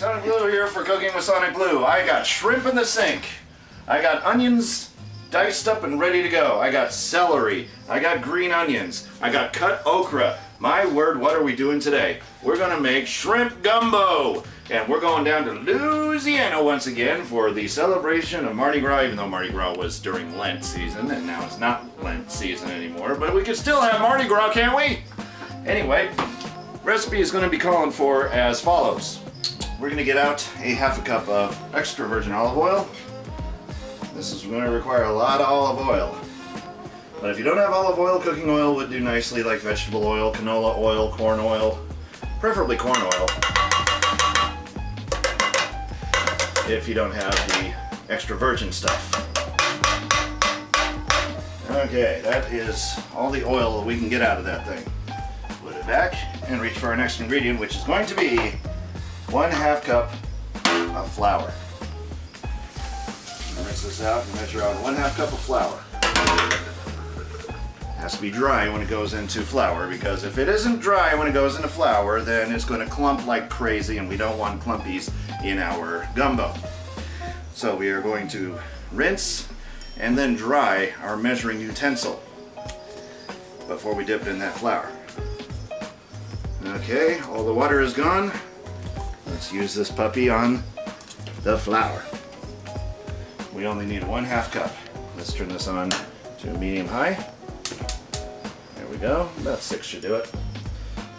SonicBlu here for Cooking with SonicBlu. I got shrimp in the sink. I got onions diced up and ready to go. I got celery. I got green onions. I got cut okra. My word, what are we doing today? We're gonna make shrimp gumbo. And we're going down to Louisiana once again for the celebration of Mardi Gras, even though Mardi Gras was during Lent season, and now it's not Lent season anymore. But we can still have Mardi Gras, can't we? Anyway, recipe is going to be calling for as follows. We're going to get out a ½ cup of extra virgin olive oil. This is going to require a lot of olive oil. But if you don't have olive oil, cooking oil would do nicely, like vegetable oil, canola oil, corn oil, preferably corn oil. If you don't have the extra virgin stuff. Okay, that is all the oil that we can get out of that thing. Put it back and reach for our next ingredient, which is going to be 1/2 cup of flour. Rinse this out and measure out 1/2 cup of flour. It has to be dry when it goes into flour, because if it isn't dry when it goes into flour, then it's going to clump like crazy, and we don't want clumpies in our gumbo. So we are going to rinse and then dry our measuring utensil before we dip it in that flour. Okay, all the water is gone. Let's use this puppy on the flour. We only need 1/2 cup. Let's turn this on to medium high. There we go, about 6 should do it.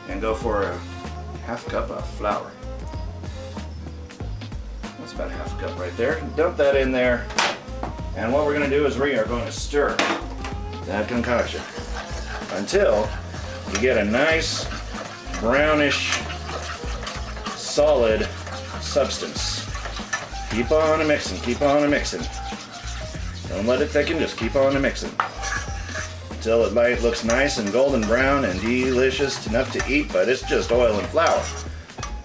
And go for a 1/2 cup of flour. That's about 1/2 cup right there. Dump that in there. And what we're going to do is we are going to stir that concoction until you get a nice brownish solid substance. Keep on mixing, keep on mixing. Don't let it thicken, just keep on mixing until it looks nice and golden brown and delicious enough to eat, but it's just oil and flour.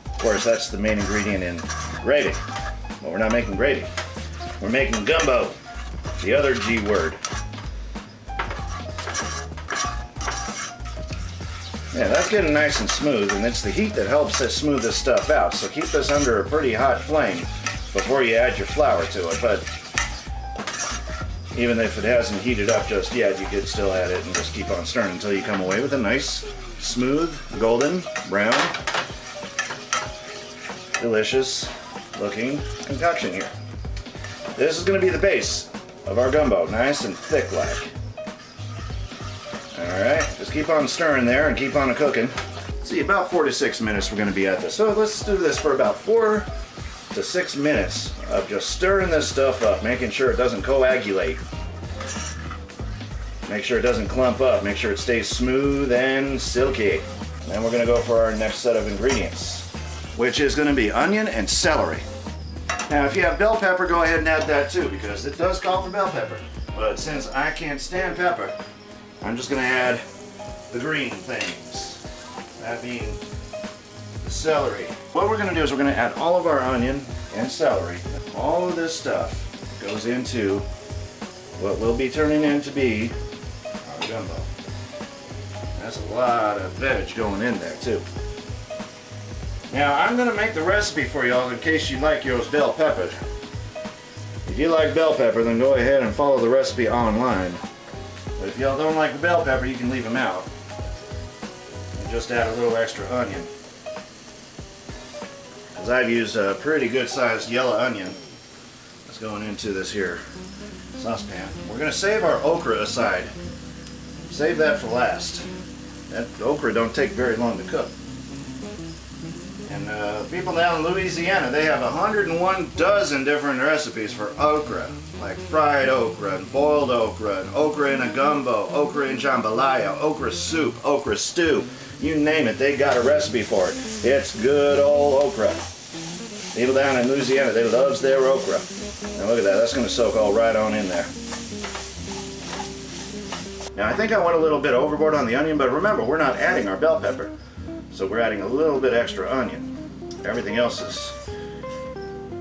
Of course, that's the main ingredient in gravy. Well, we're not making gravy. We're making gumbo, the other G word. Yeah, that's getting nice and smooth, and it's the heat that helps us smooth this stuff out. So keep this under a pretty hot flame before you add your flour to it. But even if it hasn't heated up just yet, you could still add it and just keep on stirring until you come away with a nice, smooth, golden, brown, delicious looking concoction here. This is going to be the base of our gumbo, nice and thick like. Alright, just keep on stirring there and keep on cooking. See, about 4 to 6 minutes we're going to be at this. So let's do this for about 4 to 6 minutes of just stirring this stuff up, making sure it doesn't coagulate. Make sure it doesn't clump up, make sure it stays smooth and silky. And then we're going to go for our next set of ingredients, which is going to be onion and celery. Now, if you have bell pepper, go ahead and add that too, because it does call for bell pepper. But since I can't stand pepper, I'm just going to add the green things, that being the celery. What we're going to do is we're going to add all of our onion and celery. All of this stuff goes into what will be turning into be our gumbo. That's a lot of veg going in there too. Now, I'm going to make the recipe for y'all in case you like yours bell peppered. If you like bell pepper, then go ahead and follow the recipe online. But if y'all don't like the bell pepper, you can leave them out. And just add a little extra onion. Because I've used a pretty good sized yellow onion that's going into this here saucepan. We're going to save our okra aside. Save that for last. That okra don't take very long to cook. And people down in Louisiana, they have 101 dozen different recipes for okra. Like fried okra, and boiled okra, and okra in a gumbo, okra in jambalaya, okra soup, okra stew. You name it, they got a recipe for it. It's good old okra. People down in Louisiana, they loves their okra. Now look at that, that's going to soak all right on in there. Now I think I went a little bit overboard on the onion, but remember, we're not adding our bell pepper. So we're adding a little bit extra onion. Everything else is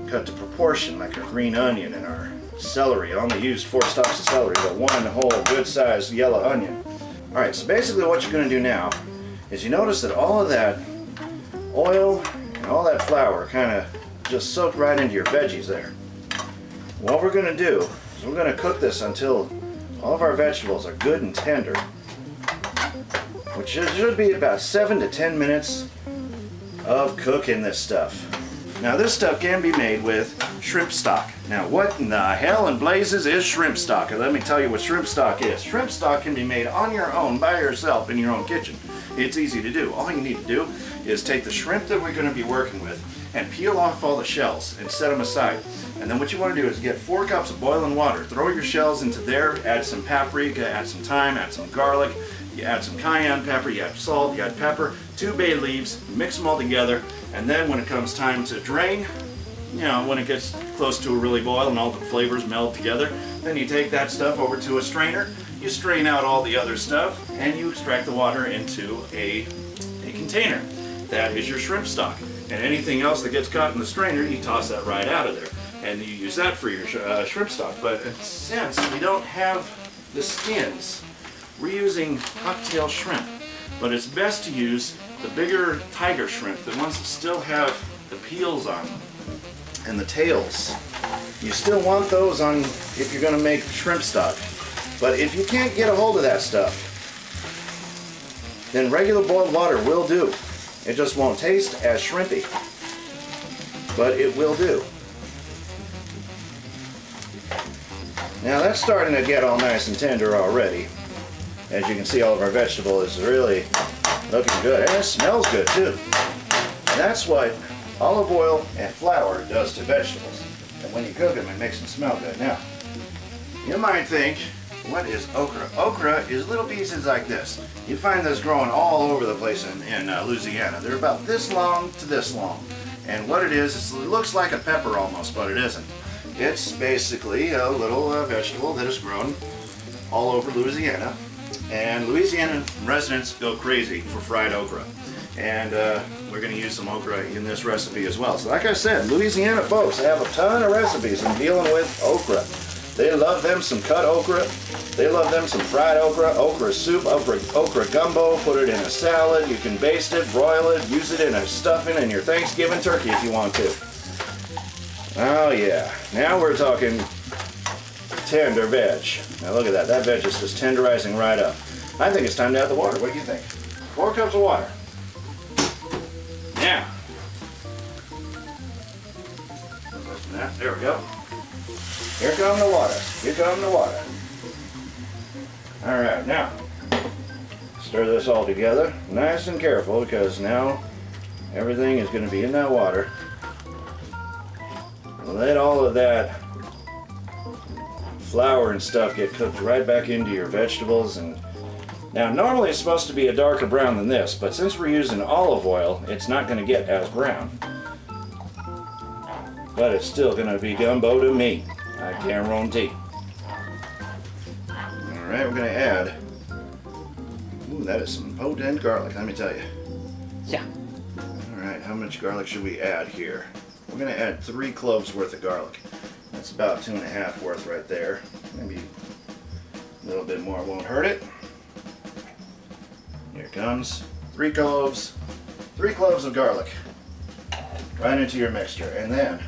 cut to proportion, like our green onion and our celery. I only used 4 stalks of celery, but 1 whole good-sized yellow onion. Alright, so basically what you're going to do now is you notice that all of that oil and all that flour kind of just soaked right into your veggies there. What we're going to do is we're going to cook this until all of our vegetables are good and tender, which should be about 7 to 10 minutes of cooking this stuff. Now this stuff can be made with shrimp stock. Now what in the hell and blazes is shrimp stock? Let me tell you what shrimp stock is. Shrimp stock can be made on your own by yourself in your own kitchen. It's easy to do. All you need to do is take the shrimp that we're going to be working with and peel off all the shells and set them aside. And then what you want to do is get 4 cups of boiling water. Throw your shells into there, add some paprika, add some thyme, add some garlic, you add some cayenne pepper, you add salt, you add pepper, 2 bay leaves, mix them all together, and then when it comes time to drain, you know, when it gets close to a really boil and all the flavors meld together, then you take that stuff over to a strainer, you strain out all the other stuff, and you extract the water into a container. That is your shrimp stock. And anything else that gets caught in the strainer, you toss that right out of there. And you use that for your shrimp stock. But since we don't have the skins, we're using cocktail shrimp. But it's best to use the bigger tiger shrimp, the ones that still have the peels on them and the tails. You still want those on if you're going to make shrimp stock. But if you can't get a hold of that stuff, then regular boiled water will do. It just won't taste as shrimpy, but it will do. Now that's starting to get all nice and tender already. As you can see, all of our vegetable is really looking good, and it smells good too. And that's what olive oil and flour does to vegetables. And when you cook them, it makes them smell good. Now, you might think, what is okra? Okra is little pieces like this. You find this growing all over the place in Louisiana. They're about this long to this long. And what it is, it looks like a pepper almost, but it isn't. It's basically a little vegetable that is grown all over Louisiana. And Louisiana residents go crazy for fried okra. And we're going to use some okra in this recipe as well. So like I said, Louisiana folks have a ton of recipes in dealing with okra. They love them some cut okra. They love them some fried okra, okra soup, okra gumbo. Put it in a salad. You can baste it, broil it, use it in a stuffing in your Thanksgiving turkey if you want to. Oh yeah, now we're talking tender veg. Now look at that. That veg is just tenderizing right up. I think it's time to add the water. What do you think? 4 cups of water. Now, there we go. Here comes the water. Here comes the water. All right, now stir this all together, nice and careful, because now everything is going to be in that water. Let all of that flour and stuff get cooked right back into your vegetables. And now normally it's supposed to be a darker brown than this, but since we're using olive oil, it's not going to get as brown. But it's still going to be gumbo to me, I guarantee. Alright, we're going to add, ooh, that is some potent garlic, let me tell you. Yeah. Alright, how much garlic should we add here? We're going to add 3 cloves worth of garlic. That's about 2.5 worth right there. Maybe a little bit more won't hurt it. Here it comes. 3 cloves of garlic right into your mixture. And then,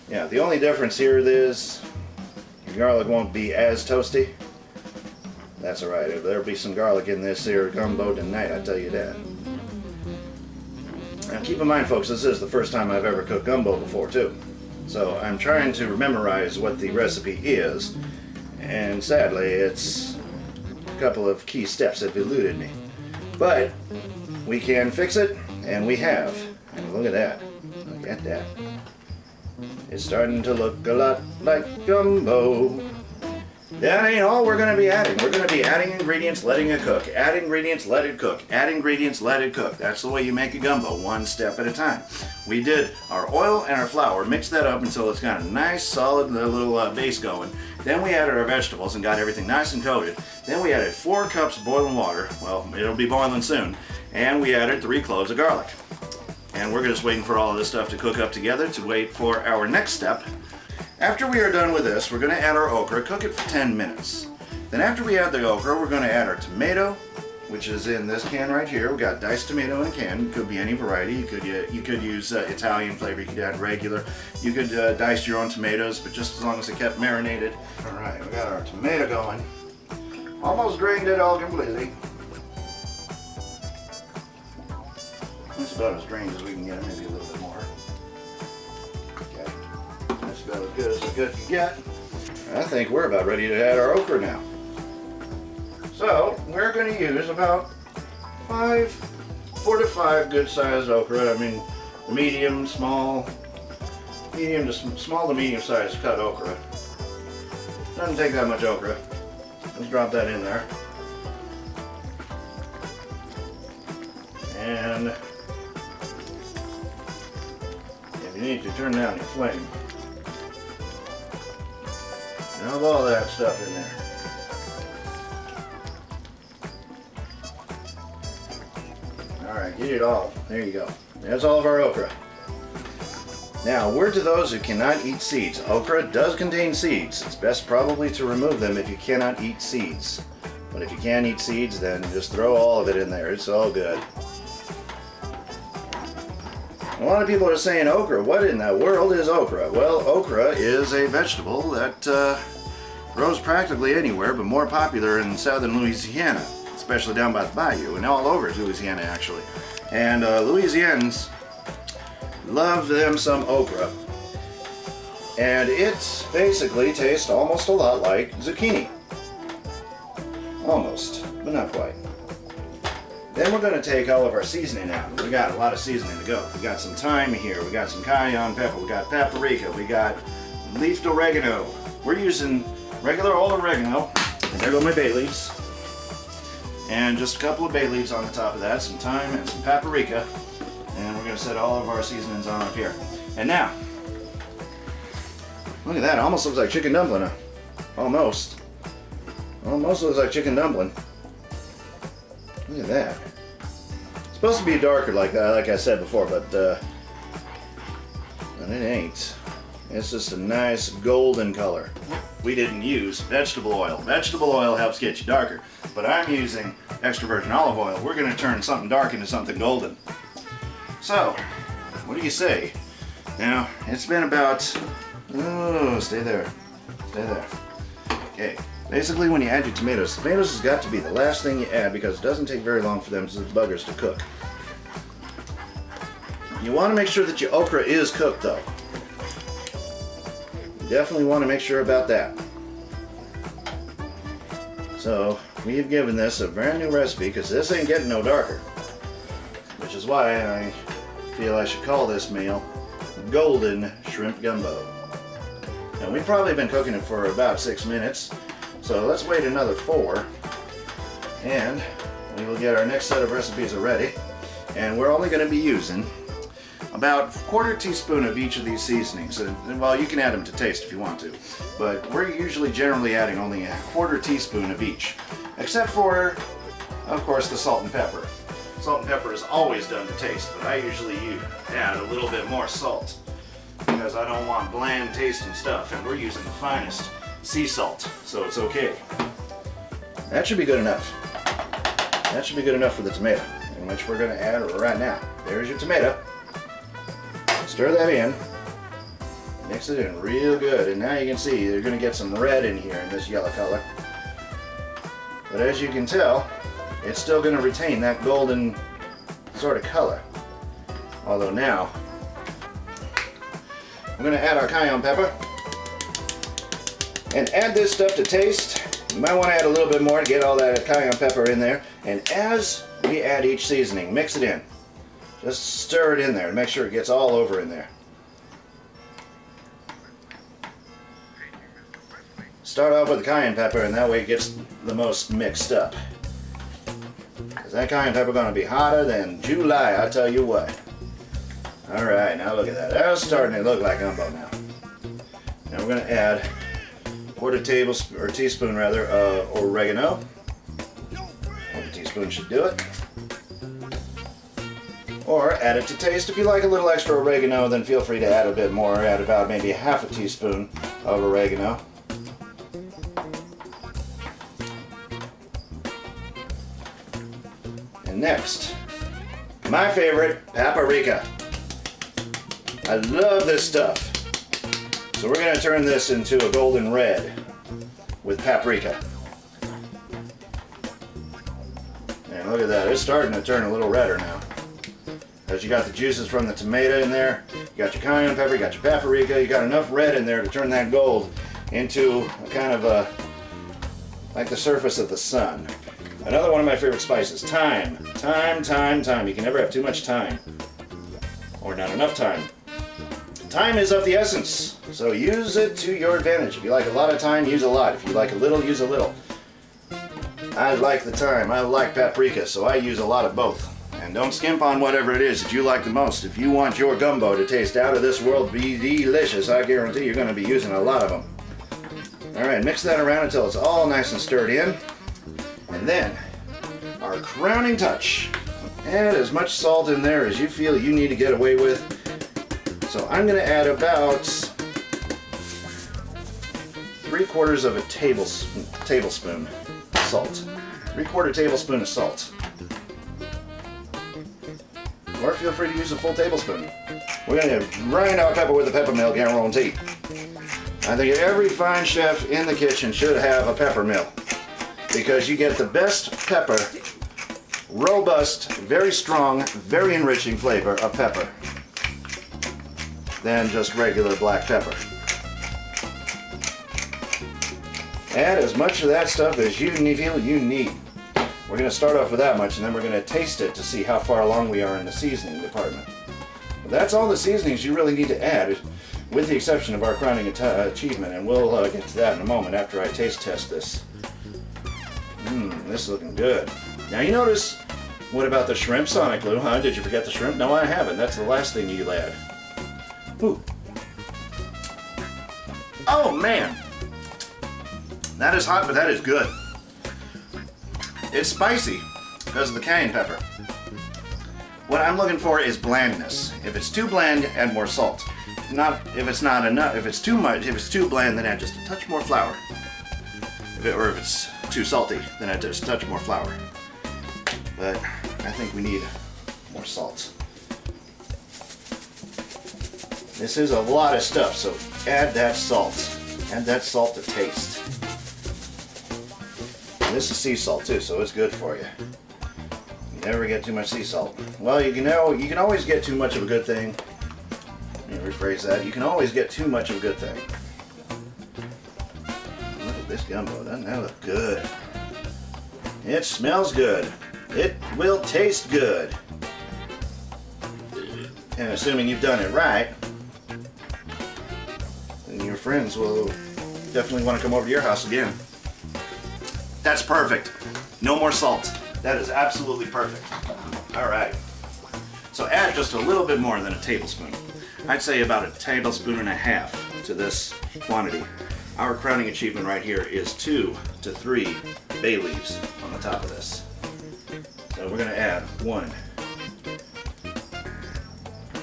yeah, the only difference here is your garlic won't be as toasty. That's alright. There'll be some garlic in this here gumbo tonight, I tell you that. Now keep in mind, folks, this is the first time I've ever cooked gumbo before too. So I'm trying to memorize what the recipe is, and sadly it's a couple of key steps that have eluded me. But we can fix it, and we have. And look at that. Look at that. It's starting to look a lot like gumbo. That ain't all we're going to be adding. We're going to be adding ingredients, letting it cook. Add ingredients, let it cook. Add ingredients, let it cook. That's the way you make a gumbo, one step at a time. We did our oil and our flour, mixed that up until it's got a nice solid little base going. Then we added our vegetables and got everything nice and coated. Then we added 4 cups of boiling water. Well, it'll be boiling soon. And we added 3 cloves of garlic. And we're just waiting for all of this stuff to cook up together to wait for our next step. After we are done with this, we're going to add our okra, cook it for 10 minutes. Then after we add the okra, we're going to add our tomato which is in this can right here. We got diced tomato in a can. Could be any variety. You could use Italian flavor. You could add regular. You could dice your own tomatoes, but just as long as it kept marinated. All right, we got our tomato going. Almost drained it all completely. That's about as drained as we can get it, maybe a little bit more. Okay, that's about as good as a good can get. I think we're about ready to add our okra now. So we're going to use about 4 to 5 good-sized okra. I mean, medium, small, medium to small to medium-sized cut okra. Doesn't take that much okra. Let's drop that in there. And if you need to turn down your flame, dump all that stuff in there. Alright, get it all. There you go. That's all of our okra. Now, word to those who cannot eat seeds. Okra does contain seeds. It's best probably to remove them if you cannot eat seeds. But if you can eat seeds, then just throw all of it in there. It's all good. A lot of people are saying okra. What in the world is okra? Well, okra is a vegetable that grows practically anywhere, but more popular in southern Louisiana, especially down by the bayou, and all over Louisiana actually. And Louisians love them some okra. And it basically tastes almost a lot like zucchini. Almost, but not quite. Then we're going to take all of our seasoning out. We got a lot of seasoning to go. We got some thyme here, we got some cayenne pepper, we got paprika, we got leafed oregano. We're using regular old oregano, and there go my bay leaves. And just a couple of bay leaves on the top of that, some thyme and some paprika. And we're going to set all of our seasonings on up here. And now, look at that, it almost looks like chicken dumpling. Almost. Almost looks like chicken dumpling. Look at that. It's supposed to be darker like that, like I said before, but it ain't. It's just a nice golden color. We didn't use vegetable oil. Vegetable oil helps get you darker, but I'm using extra virgin olive oil. We're going to turn something dark into something golden. So, what do you say? Now, it's been about, oh, stay there. Okay, basically when you add your tomatoes has got to be the last thing you add because it doesn't take very long for them buggers to cook. You want to make sure that your okra is cooked though. You definitely want to make sure about that. So, we have given this a brand new recipe because this ain't getting no darker. Which is why I feel I should call this meal Golden Shrimp Gumbo. And we've probably been cooking it for about 6 minutes, so let's wait another 4, and we will get our next set of recipes ready. And we're only going to be using about 1/4 teaspoon of each of these seasonings. And well, you can add them to taste if you want to, but we're usually generally adding only 1/4 teaspoon of each, except for, of course, the salt and pepper. Salt and pepper is always done to taste, but I usually add a little bit more salt because I don't want bland tasting stuff, and we're using the finest sea salt, so it's okay. That should be good enough. That should be good enough for the tomato, in which we're going to add right now. There's your tomato. Stir that in. Mix it in real good, and now you can see you're going to get some red in here in this yellow color. But as you can tell, it's still going to retain that golden sort of color. Although now, I'm going to add our cayenne pepper and add this stuff to taste. You might want to add a little bit more to get all that cayenne pepper in there. And as we add each seasoning, mix it in. Just stir it in there and make sure it gets all over in there. Start off with the cayenne pepper, and that way it gets the most mixed up. Because that cayenne pepper going to be hotter than July, I tell you what. Alright, now look at that. That's starting to look like gumbo now. Now we're going to add 1/4 tablespoon, or teaspoon rather, of oregano. 1 teaspoon should do it. Or add it to taste. If you like a little extra oregano, then feel free to add a bit more. Add about maybe 1/2 teaspoon of oregano. Next, my favorite, paprika. I love this stuff. So we're gonna turn this into a golden red with paprika. And look at that, it's starting to turn a little redder now. As you got the juices from the tomato in there, you got your cayenne pepper, you got your paprika, you got enough red in there to turn that gold into a kind of a, like the surface of the sun. Another one of my favorite spices, thyme. Thyme, thyme, thyme. You can never have too much thyme, or not enough thyme. Thyme is of the essence, so use it to your advantage. If you like a lot of thyme, use a lot. If you like a little, use a little. I like the thyme, I like paprika, so I use a lot of both. And don't skimp on whatever it is that you like the most. If you want your gumbo to taste out of this world, be delicious, I guarantee you're going to be using a lot of them. Alright, mix that around until it's all nice and stirred in. And then, our crowning touch. Add as much salt in there as you feel you need to get away with. So I'm going to add about 3/4 of a tablespoon salt. 3/4 tablespoon of salt. Or feel free to use a full tablespoon. We're going to grind our pepper with a pepper mill, guarantee. I think every fine chef in the kitchen should have a pepper mill, because you get the best pepper, robust, very strong, very enriching flavor of pepper than just regular black pepper. Add as much of that stuff as you feel you need. We're going to start off with that much, and then we're going to taste it to see how far along we are in the seasoning department. But that's all the seasonings you really need to add, with the exception of our crowning achievement, and we'll get to that in a moment after I taste test this. This is looking good. Now you notice, what about the shrimp, SonicBlu, huh? Did you forget the shrimp? No, I haven't. That's the last thing you add. Ooh. Oh man! That is hot, but that is good. It's spicy because of the cayenne pepper. What I'm looking for is blandness. If it's too bland, add more salt. If it's not enough, if it's too much, if it's too bland, then add just a touch more flour. If it's too salty, then add just a touch more flour. But I think we need more salt. This is a lot of stuff, so add that salt. Add that salt to taste. This is sea salt too, so it's good for you. You never get too much sea salt. Well, you can always get too much of a good thing. Let me rephrase that. You can always get too much of a good thing. Look at this gumbo. Doesn't that look good? It smells good. It will taste good. And assuming you've done it right, then your friends will definitely want to come over to your house again. That's perfect. No more salt. That is absolutely perfect. All right. So add just a little bit more than a tablespoon. I'd say about 1.5 tablespoons to this quantity. Our crowning achievement right here is 2 to 3 bay leaves on the top of this. So we're going to add 1,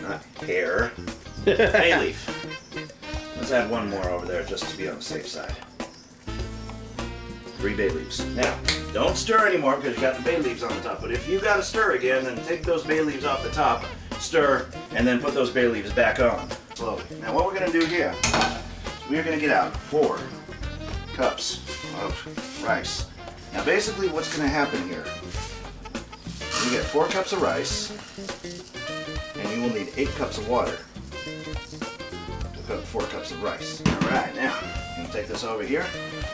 not hair, bay leaf. Let's add 1 more over there just to be on the safe side. 3 bay leaves. Now, don't stir anymore because you got the bay leaves on the top, but if you got to stir again, then take those bay leaves off the top, stir, and then put those bay leaves back on slowly. Now what we're going to do here, we're going to get out 4 cups of rice. Now basically what's going to happen here, you get 4 cups of rice, and you will need 8 cups of water to cook 4 cups of rice. Alright, now, I'm going to take this over here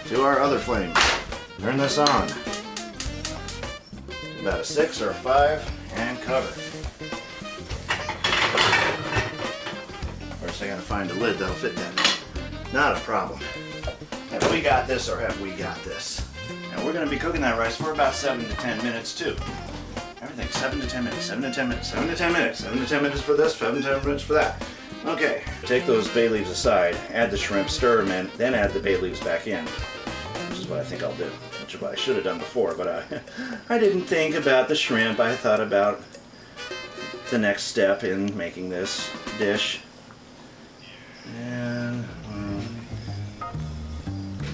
to our other flame. Turn this on. About a 6 or a 5, and cover. First I gotta find a lid that'll fit that. Not a problem. Have we got this or have we got this? And we're gonna be cooking that rice for about 7 to 10 minutes too. Everything 7 to 10 minutes, 7 to 10 minutes, 7 to 10 minutes, 7 to 10 minutes for this, 7 to 10 minutes for that. Okay, take those bay leaves aside, add the shrimp, stir them in, then add the bay leaves back in, which is what I think I'll do. Which is what I should have done before, but I didn't think about the shrimp. I thought about the next step in making this dish. And,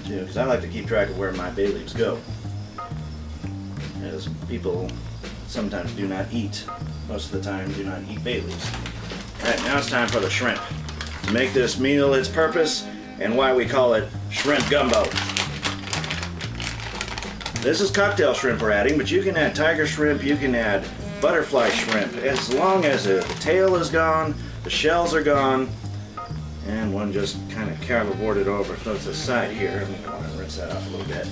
because I like to keep track of where my bay leaves go. As people sometimes do not eat. Most of the time do not eat bay leaves. Alright, now it's time for the shrimp. To make this meal its purpose and why we call it Shrimp Gumbo. This is cocktail shrimp we're adding, but you can add tiger shrimp, you can add butterfly shrimp, as long as the tail is gone, the shells are gone, and one just kind of cardboarded over to the side here. I'm going to rinse that off a little bit.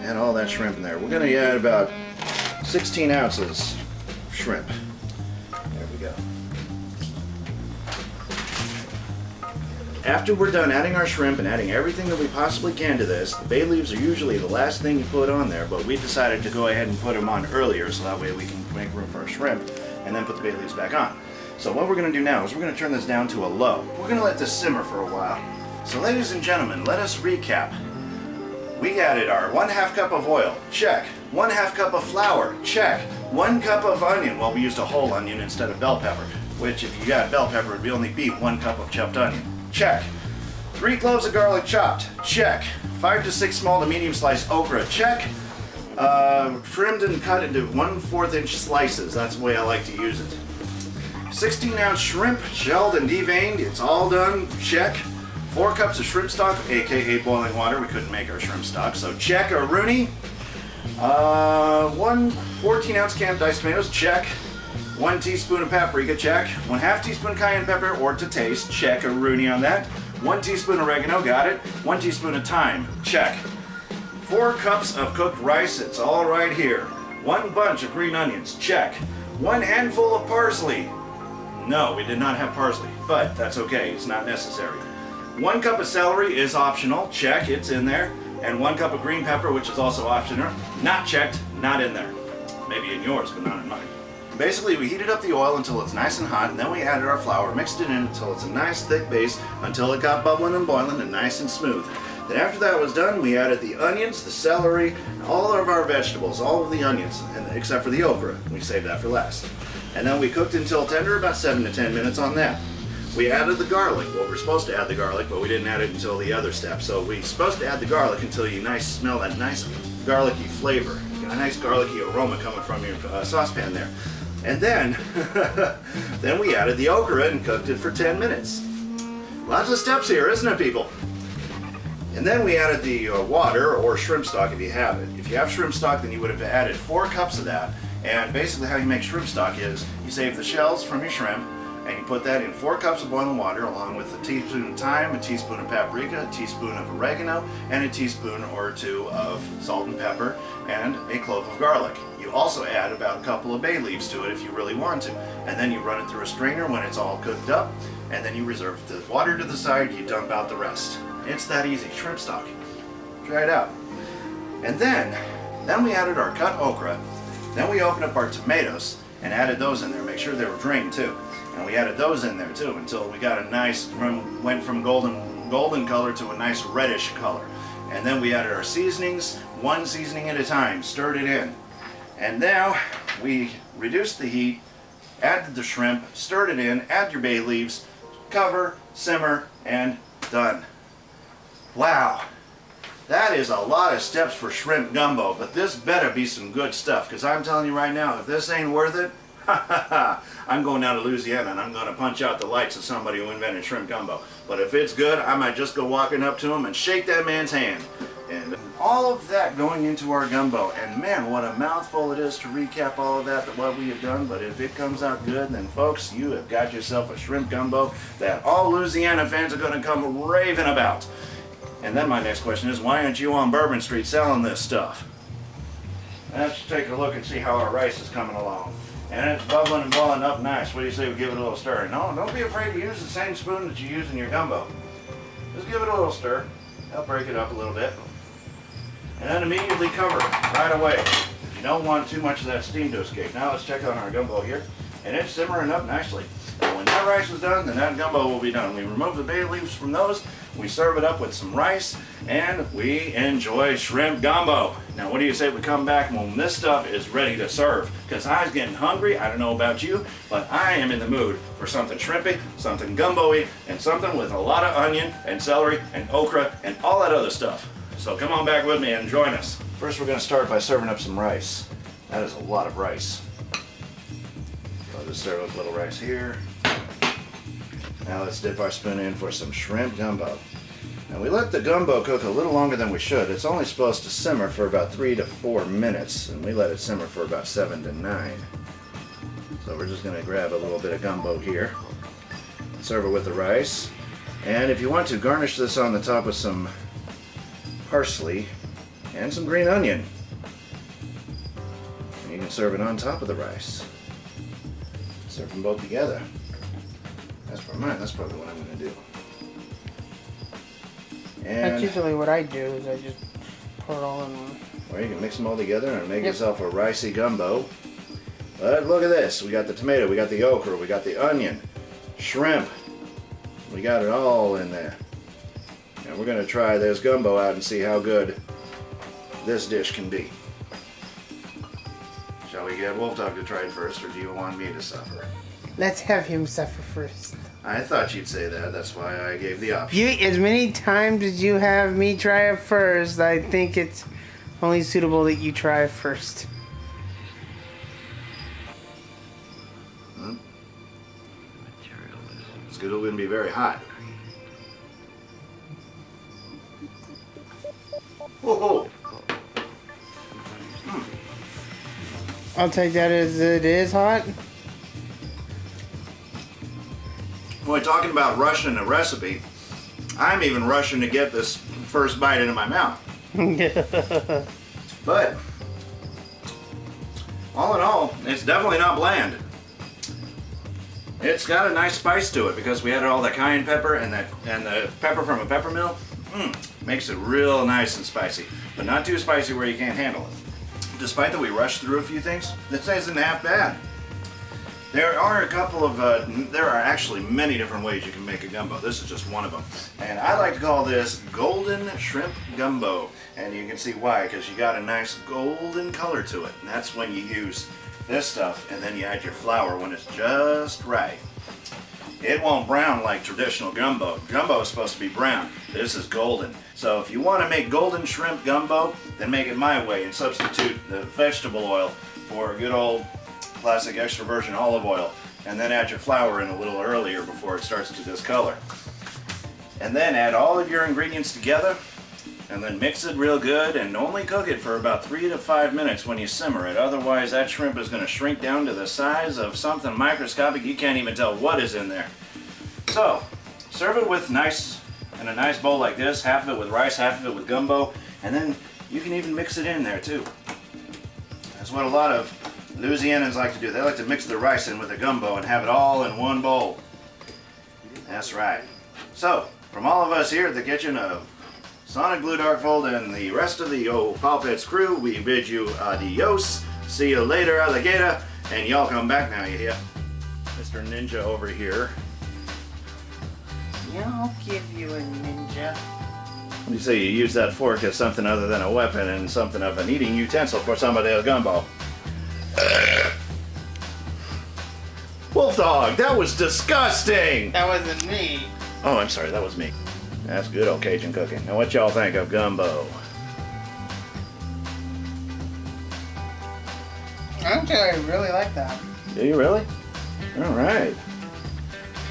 Add all that shrimp in there. We're going to add about 16 ounces of shrimp. There we go. After we're done adding our shrimp and adding everything that we possibly can to this, the bay leaves are usually the last thing you put on there, but we decided to go ahead and put them on earlier so that way we can make room for our shrimp and then put the bay leaves back on. So what we're going to do now is we're going to turn this down to a low. We're going to let this simmer for a while. So ladies and gentlemen, let us recap. We added our 1/2 cup of oil, check. 1/2 cup of flour, check. 1 cup of onion, well we used a whole onion instead of bell pepper, which if you got bell pepper it would only be 1 cup of chopped onion. Check. 3 cloves of garlic chopped. Check. 5 to 6 small to medium sliced okra. Check. Trimmed and cut into 1/4 inch slices. That's the way I like to use it. 16-ounce shrimp, shelled and deveined. It's all done. Check. 4 cups of shrimp stock, aka boiling water. We couldn't make our shrimp stock, so check. A rooney. 1 14-ounce can of diced tomatoes. Check. 1 teaspoon of paprika, check. 1/2 teaspoon cayenne pepper or to taste, check. A rooney on that. 1 teaspoon oregano, got it. 1 teaspoon of thyme, check. 4 cups of cooked rice, it's all right here. 1 bunch of green onions, check. 1 handful of parsley. No, we did not have parsley, but that's okay, it's not necessary. 1 cup of celery is optional, check, it's in there. And 1 cup of green pepper, which is also optional. Not checked, not in there. Maybe in yours, but not in mine. Basically, we heated up the oil until it's nice and hot, and then we added our flour, mixed it in until it's a nice thick base, until it got bubbling and boiling and nice and smooth. Then after that was done, we added the onions, the celery, all of our vegetables, all of the onions, except for the okra. We saved that for last. And then we cooked until tender, about 7 to 10 minutes on that. We added the garlic. Well, we're supposed to add the garlic, but we didn't add it until the other step. So we're supposed to add the garlic until you smell that nice garlicky flavor. You got a nice garlicky aroma coming from your saucepan there. And then, then we added the okra and cooked it for 10 minutes. Lots of steps here, isn't it, people? And then we added the water or shrimp stock if you have it. If you have shrimp stock, then you would have added 4 cups of that. And basically how you make shrimp stock is you save the shells from your shrimp and you put that in 4 cups of boiling water along with a teaspoon of thyme, a teaspoon of paprika, a teaspoon of oregano, and a teaspoon or 2 of salt and pepper, and a clove of garlic. You also add about a couple of bay leaves to it if you really want to. And then you run it through a strainer when it's all cooked up, and then you reserve the water to the side, you dump out the rest. It's that easy, shrimp stock. Try it out. And then we added our cut okra. Then we opened up our tomatoes and added those in there. Make sure they were drained too. And we added those in there too until we got a nice, went from golden color to a nice reddish color. And then we added our seasonings, 1 seasoning at a time, stirred it in. And now we reduced the heat, added the shrimp, stirred it in, add your bay leaves, cover, simmer, and done. Wow, that is a lot of steps for shrimp gumbo, but this better be some good stuff, because I'm telling you right now, if this ain't worth it, I'm going down to Louisiana and I'm going to punch out the lights of somebody who invented shrimp gumbo. But if it's good, I might just go walking up to him and shake that man's hand. And all of that going into our gumbo, and man, what a mouthful it is to recap all of that, what we have done. But if it comes out good, then folks, you have got yourself a shrimp gumbo that all Louisiana fans are going to come raving about. And then my next question is, why aren't you on Bourbon Street selling this stuff? Let's take a look and see how our rice is coming along. And it's bubbling and boiling up nice. What do you say we give it a little stir? No, don't be afraid to use the same spoon that you use in your gumbo. Just give it a little stir. That'll break it up a little bit. And then immediately cover it right away. You don't want too much of that steam to escape. Now let's check on our gumbo here. And it's simmering up nicely. And when that rice is done, then that gumbo will be done. We remove the bay leaves from those, we serve it up with some rice, and we enjoy shrimp gumbo. Now what do you say we come back when this stuff is ready to serve? Because I was getting hungry, I don't know about you, but I am in the mood for something shrimpy, something gumbo-y, and something with a lot of onion and celery and okra and all that other stuff. So come on back with me and join us. First we're going to start by serving up some rice. That is a lot of rice. So I'll just serve up a little rice here. Now let's dip our spoon in for some shrimp gumbo. And we let the gumbo cook a little longer than we should. It's only supposed to simmer for about 3 to 4 minutes, and we let it simmer for about 7 to 9. So we're just going to grab a little bit of gumbo here, serve it with the rice, and if you want to, garnish this on the top with some parsley and some green onion. And you can serve it on top of the rice. Serve them both together. As for mine, that's probably what I'm going to do. And that's usually what I do, is I just pour it all in one. Or you can mix them all together and make yourself a ricey gumbo. But look at this. We got the tomato, we got the okra, we got the onion, shrimp. We got it all in there. And we're going to try this gumbo out and see how good this dish can be. Shall we get Wolf Dog to try it first, or do you want me to suffer? Let's have him suffer first. I thought you'd say that. That's why I gave the option. As many times as you have me try it first, I think it's only suitable that you try it first. It's going to be very hot. Whoa! I'll take that as it is hot. Boy, talking about rushing a recipe, I'm even rushing to get this first bite into my mouth. But all in all, it's definitely not bland. It's got a nice spice to it because we added all that cayenne pepper and the pepper from a pepper mill. Makes it real nice and spicy, but not too spicy where you can't handle it. Despite that we rushed through a few things, this isn't half bad. There are there are actually many different ways you can make a gumbo. This is just one of them. And I like to call this golden shrimp gumbo. And you can see why, because you got a nice golden color to it. And that's when you use this stuff and then you add your flour when it's just right. It won't brown like traditional gumbo. Gumbo is supposed to be brown. This is golden. So if you want to make golden shrimp gumbo, then make it my way and substitute the vegetable oil for good old classic extra virgin olive oil, and then add your flour in a little earlier before it starts to discolor. And then add all of your ingredients together, and then mix it real good, and only cook it for about 3 to 5 minutes when you simmer it. Otherwise that shrimp is going to shrink down to the size of something microscopic. You can't even tell what is in there. So serve it with in a nice bowl like this, half of it with rice, half of it with gumbo, and then you can even mix it in there too. That's what a lot of Louisianans like to do. They like to mix the rice in with the gumbo and have it all in one bowl. That's right. So, from all of us here at the kitchen of SonicBlu Darkfold and the rest of the old Paw Pets crew, we bid you adios. See you later, alligator. And y'all come back now, you hear? Mr. Ninja over here. Yeah, I'll give you a ninja. You say you use that fork as something other than a weapon and something of an eating utensil for somebody's gumbo. Wolf Dog, that was disgusting! That wasn't me. Oh, I'm sorry, that was me. That's good old Cajun cooking. Now what y'all think of gumbo? Actually, I really like that. Do you really? Alright.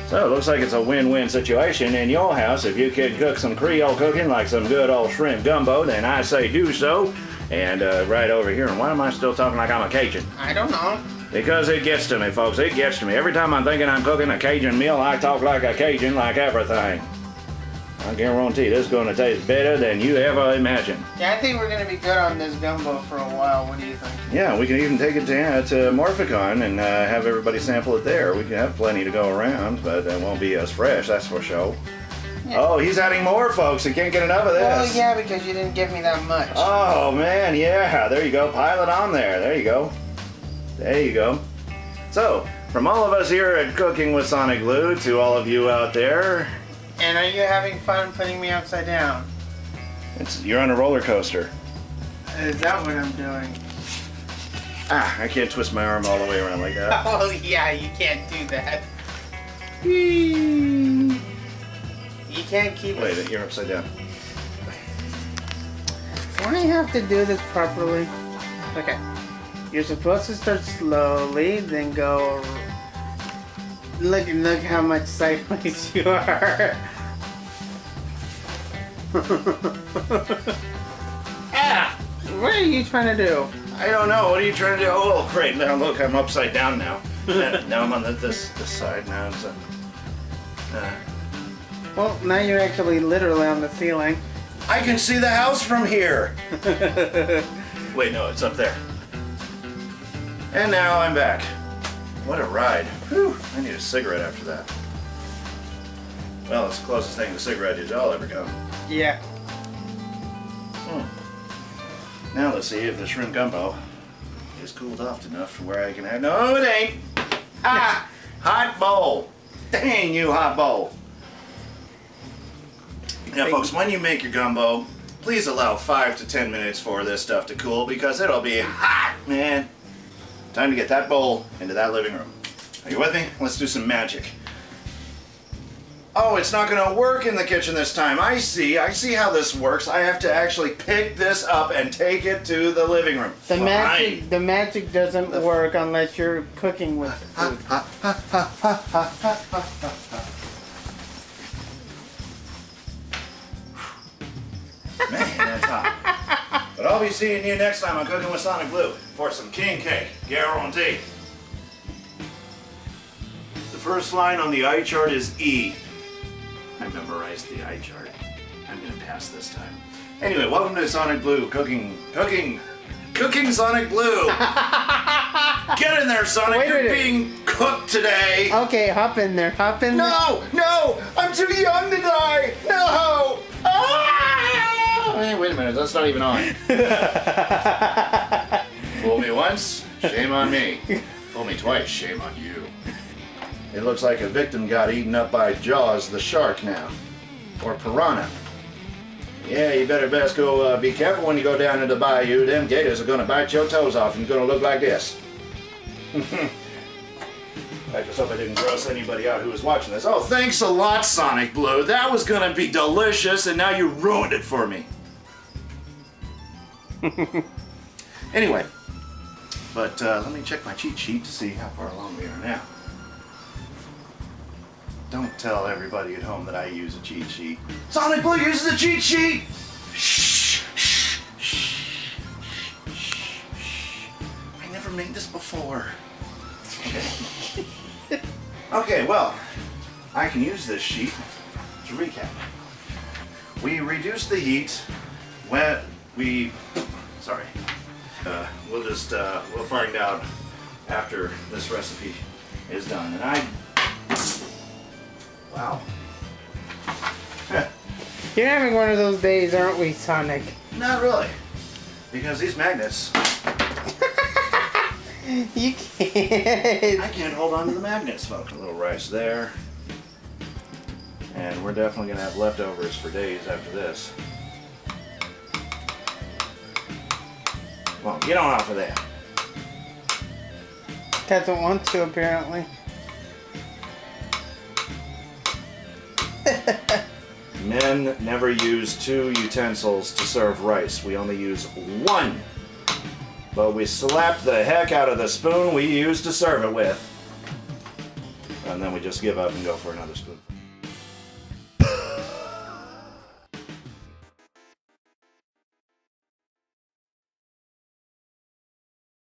So it looks like it's a win-win situation in your house. If you can cook some Creole cooking like some good old shrimp gumbo, then I say do so. And right over here, and why am I still talking like I'm a Cajun? I don't know. Because it gets to me, folks. It gets to me. Every time I'm thinking I'm cooking a Cajun meal, I talk like a Cajun, like everything. I guarantee this is going to taste better than you ever imagined. Yeah, I think we're going to be good on this gumbo for a while. What do you think? Yeah, we can even take it to Morphicon and have everybody sample it there. We can have plenty to go around, but it won't be as fresh, that's for sure. Yeah. Oh, he's adding more, folks. He can't get enough of this. Well, yeah, because you didn't give me that much. Oh, man, yeah. There you go. Pile it on there. There you go. There you go. So, from all of us here at Cooking with SonicBlu to all of you out there. And are you having fun putting me upside down? You're on a roller coaster. Is that what I'm doing? Ah, I can't twist my arm all the way around like that. Oh, yeah, you can't do that. You can't keep Wait, you're upside down. Don't I have to do this properly? Okay. You're supposed to start slowly, then go. Look how much sideways you are. Ah! What are you trying to do? I don't know. What are you trying to do? Oh, great. Now look, I'm upside down now. Now I'm on this side now. It's Well, now you're actually literally on the ceiling. I can see the house from here. Wait, no, it's up there. And now I'm back. What a ride. Whew, I need a cigarette after that. Well, it's the closest thing to cigarette I'll ever come. Yeah. Now let's see if the shrimp gumbo is cooled off enough to where I can have. No, it ain't. Ah, hot bowl. Dang you, hot bowl. Now, folks, when you make your gumbo, please allow 5 to 10 minutes for this stuff to cool because it'll be hot, man. Time to get that bowl into that living room. Are you with me? Let's do some magic. Oh, it's not gonna work in the kitchen this time. I see how this works. I have to actually pick this up and take it to the living room. The magic doesn't work unless you're cooking with food. Man, that's hot. But I'll be seeing you next time on Cooking with SonicBlu for some king cake, guarantee. The first line on the eye chart is E. I memorized the eye chart. I'm gonna pass this time. Anyway, welcome to SonicBlu cooking SonicBlu. Get in there, Sonic. Wait a You're minute. being cooked today. Okay, hop in there. Hop in there. No, I'm too young to die. No. Ah! Wait a minute, that's not even on. Fool me once, shame on me. Fool me twice, shame on you. It looks like a victim got eaten up by Jaws the shark now. Or piranha. Yeah, you better best go be careful when you go down into the bayou. Them gators are gonna bite your toes off and gonna look like this. I just hope I didn't gross anybody out who was watching this. Oh, thanks a lot, SonicBlu. That was gonna be delicious, and now you ruined it for me. Anyway, but let me check my cheat sheet to see how far along we are now. Don't tell everybody at home that I use a cheat sheet. SonicBlu uses a cheat sheet! Shh, shh, shh, shh, shh. I never made this before. Okay. Okay, well, I can use this sheet to recap. We reduced the heat when we... Sorry. We'll find out after this recipe is done. And wow. You're having one of those days, aren't we, Sonic? Not really. Because these magnets, You can't. I can't hold on to the magnets, folks. A little rice there. And we're definitely going to have leftovers for days after this. Well, get on off of that. Doesn't want to, apparently. Men never use 2 utensils to serve rice. We only use 1. But we slap the heck out of the spoon we used to serve it with. And then we just give up and go for another spoonful.